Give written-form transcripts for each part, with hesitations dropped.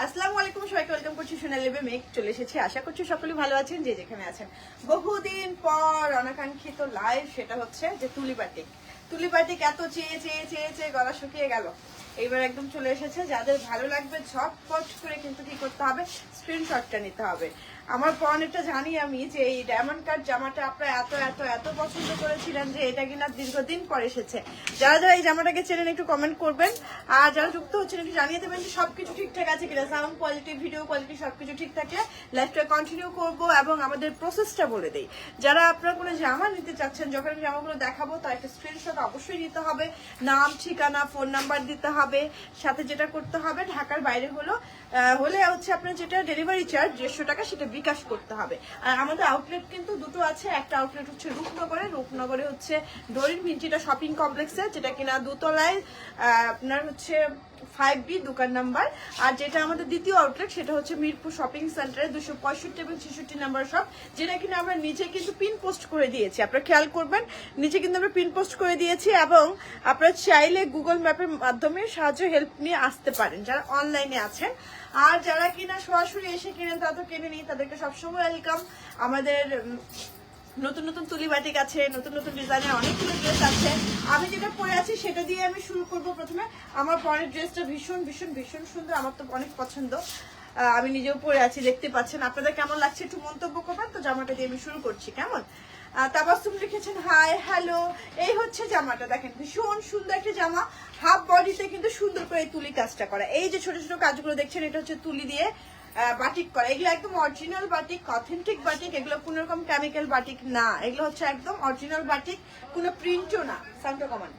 আসসালামু আলাইকুম, সবাইকে ওয়েলকাম করছি সোনালী মেক। চলে এসেছি, আশা করছি সকলেই ভালো আছেন যে যেখানে আছেন। বহুদিন পর অনাকাঙ্ক্ষিত লাইভ, সেটা হচ্ছে যে তুলি বাটিক এত চেয়ে চেয়ে চেয়ে চেয়ে গলা শুকিয়ে গেল, এইবার একদম চলে এসেছে। যাদের ভালো লাগবে ঝটপট করে কিন্তু কি করতে হবে, স্ক্রিনশটটা নিতে হবে। আমার পরনেরটা জানি আমি যে এই ডায়মন্ড কাট জামাটা আপনারা এত এত এত পছন্দ করেছিলেন যে এটা কিনা দীর্ঘদিন পর এসেছে। যারা যারা এই জামাটাকে চেনেন একটু কমেন্ট করবেন, আর যারা যুক্ত হচ্ছেন একটু জানিয়ে দেবেন যে সবকিছু ঠিকঠাক আছে কিনা, সাউন্ড কোয়ালিটি, ভিডিও কোয়ালিটি সবকিছু ঠিক থাকলে লাইভটা কন্টিনিউ করবো এবং আমাদের প্রসেসটা বলে দিই। যারা আপনারা কোনো জামা নিতে চাচ্ছেন, যখন আমি জামাগুলো দেখাবো তার একটা স্ক্রিনশট অবশ্যই নিতে হবে, নাম, ঠিকানা, ফোন নাম্বার দিতে হবে। সাথে যেটা করতে হবে, ঢাকার বাইরে হলে হচ্ছে আপনার যেটা ডেলিভারি চার্জ 150 টাকা, সেটা বিকাশ করতে হবে। আর আমাদের আউটলেট কিন্তু দুটো আছে, একটা আউটলেট হচ্ছে রূপনগরে হচ্ছে ডোরিন ভিঞ্চিটা শপিং কমপ্লেক্সে, যেটা কিনা দোতলায় আপনার হচ্ছে 5B দোকান নাম্বার। আর যেটা আমাদের দ্বিতীয় আউটলেট সেটা হচ্ছে মিরপুর শপিং সেন্টারে 265 এবং 66 নাম্বার শপ, যেটা কিনা আমরা নিচে কিন্তু পিন পোস্ট করে দিয়েছি। আপনারা খেয়াল করবেন, নিচে কিন্তু আমরা পিন পোস্ট করে দিয়েছি এবং আপনারা চাইলে গুগল ম্যাপের মাধ্যমে সাহায্য হেল্প নিয়ে আসতে পারেন যারা অনলাইনে আছেন। আর যারা কিনা সরাসরি এসে কিনেন তারা তো কিনে নিই, তাদেরকে সবসময় ওয়েলকাম। আমাদের নতুন নতুন তুলি বাটিক আছে, নতুন নতুন ডিজাইনের অনেকগুলো ড্রেস আছে। আমি যেটা পরে আছি সেটা দিয়ে আমি শুরু করব। প্রথমে আমার পরের ড্রেসটা ভীষণ ভীষণ ভীষণ সুন্দর, আমার তো অনেক পছন্দ। আমি নিজেও পরে আছি, দেখতে পাচ্ছেন। আপনাদের কেমন লাগছে একটু মন্তব্য করবেন। তো জামাটা দিয়ে আমি শুরু করছি। কেমন? তাবাসসুম লিখেছেন হাই হ্যালো। এই হচ্ছে জামাটা, দেখেন ভীষণ সুন্দর একটা জামা। হাফ বডিতে কিন্তু সুন্দর করে তুলি কাজটা করা। এই যে ছোট ছোট কাজগুলো দেখছেন, এটা হচ্ছে তুলি দিয়ে বাটিক করা। এগুলো একদম অরিজিনাল বাটিক, অথেন্টিক বাটিক। এগুলো কোন রকম কেমিক্যাল বাটিক না, এগুলো হচ্ছে একদম অরিজিনাল বাটিক, কোনো প্রিন্টও না। সাউন্ডটা কমান।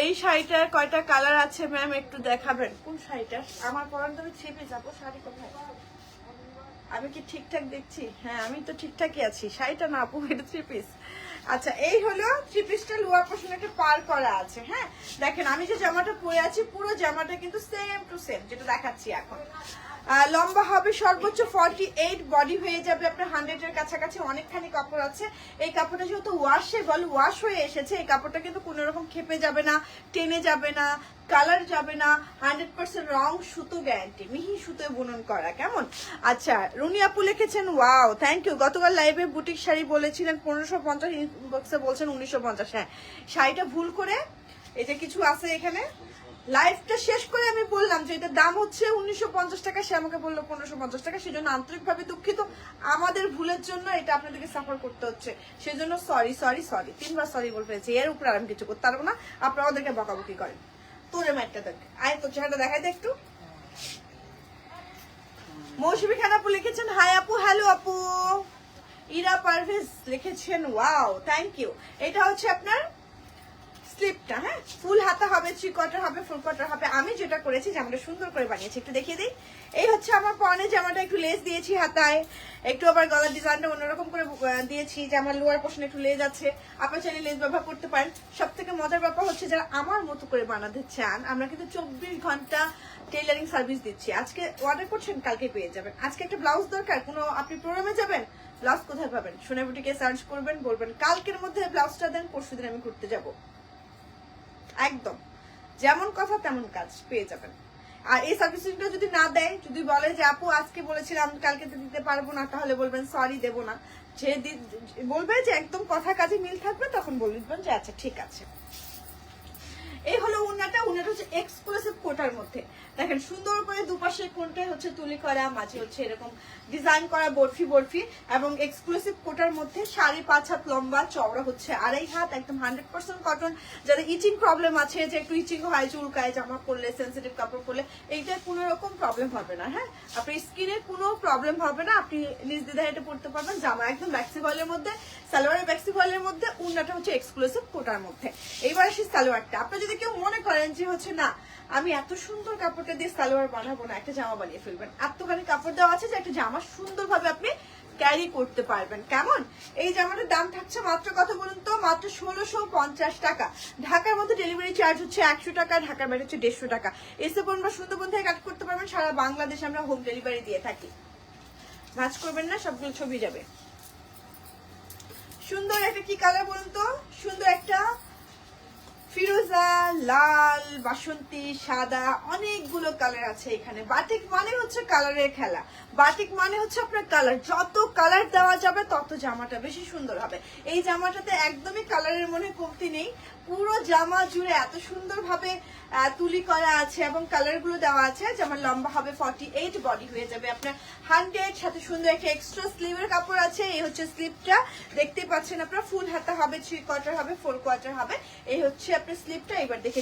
এই শাড়িটার কয়টা কালার আছে ম্যাম একটু দেখাবেন? কোন শাড়িটা? আমার পরান তো আমি ছেপে যাবো। শাড়ি কোথায়? আমি কি ঠিকঠাক দেখছি? হ্যাঁ, আমি তো ঠিকঠাকই আছি। শাড়িটা না আপু, এটা 3 পিস। আচ্ছা, এই হলো 3 পিসটা লোয়ার পোর্শনে একটা পার করা আছে। হ্যাঁ, দেখেন আমি যে জামাটা পরে আছি পুরো জামাটা কিন্তু সেম টু সেম যেটা দেখাচ্ছি এখন। লম্বা হবে সর্বোচ্চ 48, বডি হয়ে যাবে আপনার 100 এর কাছাকাছি। অনেকখানি কাপড় আছে। এই কাপড়টা যেহেতু ওয়াশেবল, ওয়াশ হয়ে এসেছে, এই কাপড়টা কিন্তু কোনো রকম খেপে যাবে না, টেনে যাবে না, কালার যাবে না। 100% রং সুতো গ্যারান্টি, মিহি সুতোয় বুনন করা। কেমন? আচ্ছা, রুনি আপু লিখেছেন ওয়াও, থ্যাংক ইউ। গতকাল লাইভে বুটিক শাড়ি বলেছিলেন 1550, ইনবক্সে বলছেন 1950। হ্যাঁ, শাড়িটা ভুল করে এই যে কিছু আছে এখানে, লাইভটা শেষ করে আমি বললাম যে এটার দাম হচ্ছে 1950 টাকা, সে আমাকে বললো 1550 টাকা। সেজন্য আন্তরিকভাবে দুঃখিত, আমাদের ভুলের জন্য এটা আপনাদেরকে সাফার করতে হচ্ছে। সেজন্য সরি সরি সরি, 3বার সরি বলে ফেলেছি। এর উপরে আর আমি কিছু করতে পারবো না, আপনারা ওদেরকে বকাবকি করেন। তোরে ম্যাটটা দেখ, আয় তো চেহারাটা দেখাই দে একটু। মৌসুমী খান আপু লিখেছেন হাই আপু, হ্যালো আপু। ইরা পারভেজ লিখেছেন ওয়াও, থ্যাংক ইউ। এটা হচ্ছে আপনার স্লিপটা। হ্যাঁ, ফুল হাতা হবে, 3 কোয়ার্টার হবে, ফুল কোয়ার্টার হবে। আমি যেটা করেছি জামাটা সুন্দর করে বানিয়েছি, একটু দেখিয়ে দিই। এই হচ্ছে আমার পরনে জামাটা, একটু লেস দিয়েছি হাতায়, একটু আবার গলার ডিজাইনটা অন্যরকম করে দিয়েছি যে আমার লোয়ার পোর্শনে একটু লেস আছে। আপনার চাইলে লেস ব্যবহার করতে পারেন। সব থেকে মজার ব্যাপার হচ্ছে যারা আমার মতো করে বানাতে চান, আমরা কিন্তু 24 ঘন্টা টেইলারিং সার্ভিস দিচ্ছি। আজকে অর্ডার করছেন, কালকে পেয়ে যাবেন। আজকে একটা ব্লাউজ দরকার, কোনো আপনি প্রোগ্রামে যাবেন, ব্লাউজ কোথায় পাবেন? সোনা বুটিকে সার্চ করবেন, বলবেন কালকের মধ্যে ব্লাউজটা দেন, পরশুদিন আমি ঘুরতে যাবো। একদম যেমন কথা তেমন কাজ পেয়ে যাবেন। আর এই সার্ভিসিংটা যদি না দেয়, যদি বলে যে আপু আজকে বলেছিলাম কালকে দিতে পারবো না, তাহলে বলবেন সরি, দেবো না। যে বলবে যে একদম কথা কাজে মিল থাকবে, তখন বলবেন যে আচ্ছা ঠিক আছে। এই হলো উন্নাটা হচ্ছে এক্সক্লুসিভ কোটার মধ্যে। দেখেন সুন্দর করে দুপাশে কোনটাই হচ্ছে তুলি করা, মাঝে হচ্ছে এরকম ডিজাইন করা বরফি বরফি, এবং এক্সক্লুসিভ কোটার মধ্যে 5.5 হাত লম্বা, চওড়া হচ্ছে 2.5 হাত, একদম 100% কটন। যাদের ইচিং প্রবলেম আছে, যে একটু ইচিং হয়, চুলকায় জামা পরলে, সেন্সিটিভ কাপড় পরলে, এইটা কোনো রকম প্রবলেম হবে না। হ্যাঁ, আপনার স্কিনে কোনো প্রবলেম হবে না, আপনি নির্দ্বিধায় এটা পড়তে পারবেন। জামা একদম ব্যাক্সি ভয়েলের মধ্যে, সালোয়ারের ব্যাক্সি ভয়েলের মধ্যে, উন্নাটা হচ্ছে এক্সক্লুসিভ কোটার মধ্যে। এইবার আসি সালোয়ারটা। আপনি যদি কেউ মনে করেন যে হচ্ছে না আমি এত সুন্দর কাপড়টা দিয়ে সালোয়ার বানাবো না, একটা জামা বানিয়ে ফেলবেন। এতখানি কাপড় দেওয়া আছে যে একটা জামা সুন্দরভাবে আপনি ক্যারি করতে পারবেন। কেমন? এই জামাটার দাম থাকছে মাত্র, কত বলুন তো, মাত্র 1650 টাকা। ঢাকার মধ্যে ডেলিভারি চার্জ হচ্ছে 100 টাকা, ঢাকার বাইরে হচ্ছে 150 টাকা। এসে পড়ুন বা সুন্দরবন থেকে কাট করতে পারবেন, সারা বাংলাদেশে আমরা হোম ডেলিভারি দিয়ে থাকি। ভাঁজ করবেন না, সবগুলো ছবি যাবে। সুন্দর একটা কি কালার বলুন তো? সুন্দর একটা ফিরোজা, লাল, বাসন্তী, সাদা, অনেকগুলো কালার আছে এখানে। বাটিক মানে হচ্ছে কালারের খেলা, বাটিক মানে হচ্ছে আপনার কালার, যত কালার দেওয়া যাবে তত জামাটা বেশি সুন্দর হবে। এই জামাটাতে একদমই কালারের মনে কমতি নেই, পুরো জামা জুড়ে এত সুন্দর ভাবে তুলি করা আছে এবং কালার গুলো দেওয়া আছে। জামার লম্বা হবে 48, বডি হয়ে যাবে আপনার 100, সাথে সুন্দর একটা এক্সট্রা স্লিভের কাপড় আছে। এই হচ্ছে স্লিভটা, দেখতে পাচ্ছেন আপনার ফুল হাতা হবে, 3 কোয়ার্টার হবে, 4 কোয়ার্টার হবে। এই হচ্ছে আপনার স্লিভটা। এবার দেখে